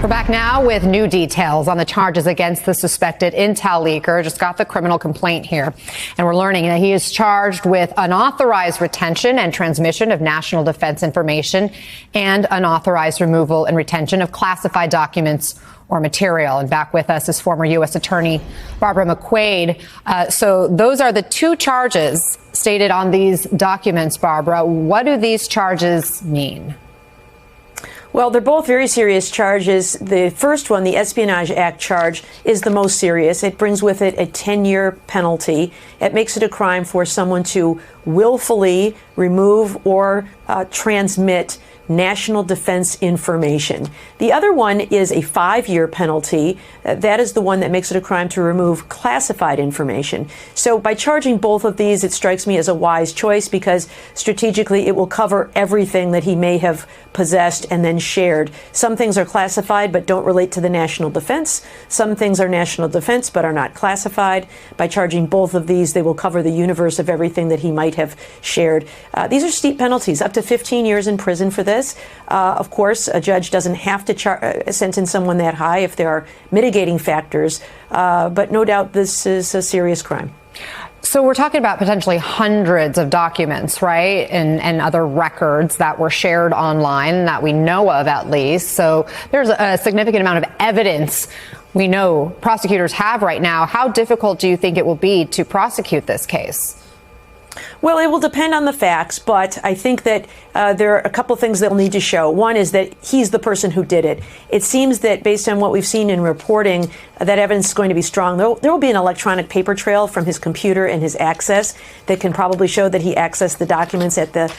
We're back now with new details on the charges against the suspected intel leaker. Just got the criminal complaint here. And we're learning that he is charged with unauthorized retention and transmission of national defense information and unauthorized removal and retention of classified documents or material. And back with us is former U.S. Attorney Barbara McQuade. So those are the two charges stated on these documents, Barbara. What do these charges mean? Well, they're both very serious charges. The first one, the Espionage Act charge, is the most serious. It brings with it a 10-year penalty. It makes it a crime for someone to willfully remove or transmit national defense information. The other one is a 5-year penalty. That is the one that makes it a crime to remove classified information. So by charging both of these, it strikes me as a wise choice because strategically it will cover everything that he may have possessed and then shared. Some things are classified but don't relate to the national defense. Some things are national defense but are not classified. By charging both of these, they will cover the universe of everything that he might have shared. These are steep penalties, up to 15 years in prison for this. Of course, a judge doesn't have to sentence someone that high if there are mitigating factors, but no doubt this is a serious crime. So we're talking about potentially hundreds of documents, right, and other records that were shared online that we know of at least. So there's a significant amount of evidence we know prosecutors have right now. How difficult do you think it will be to prosecute this case? Well, it will depend on the facts, but I think that there are a couple things that we'll need to show. One is that he's the person who did it. It seems that based on what we've seen in reporting, that evidence is going to be strong. There will be an electronic paper trail from his computer and his access that can probably show that he accessed the documents at the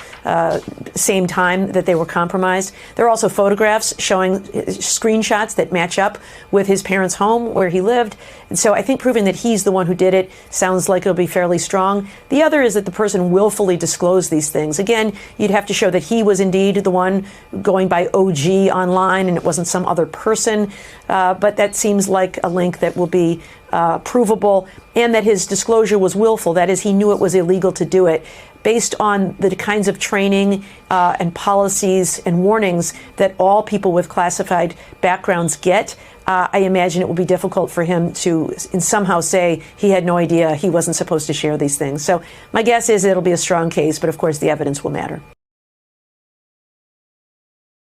same time that they were compromised. There are also photographs showing screenshots that match up with his parents' home where he lived. And so I think proving that he's the one who did it sounds like it'll be fairly strong. The other is that the person willfully disclosed these things. Again, you'd have to show that he was indeed the one going by OG online and it wasn't some other person. But that seems like a link that will be provable, and that his disclosure was willful. That is, he knew it was illegal to do it. Based on the kinds of training and policies and warnings that all people with classified backgrounds get, I imagine it will be difficult for him to somehow say he had no idea he wasn't supposed to share these things. So my guess is it'll be a strong case, but of course the evidence will matter.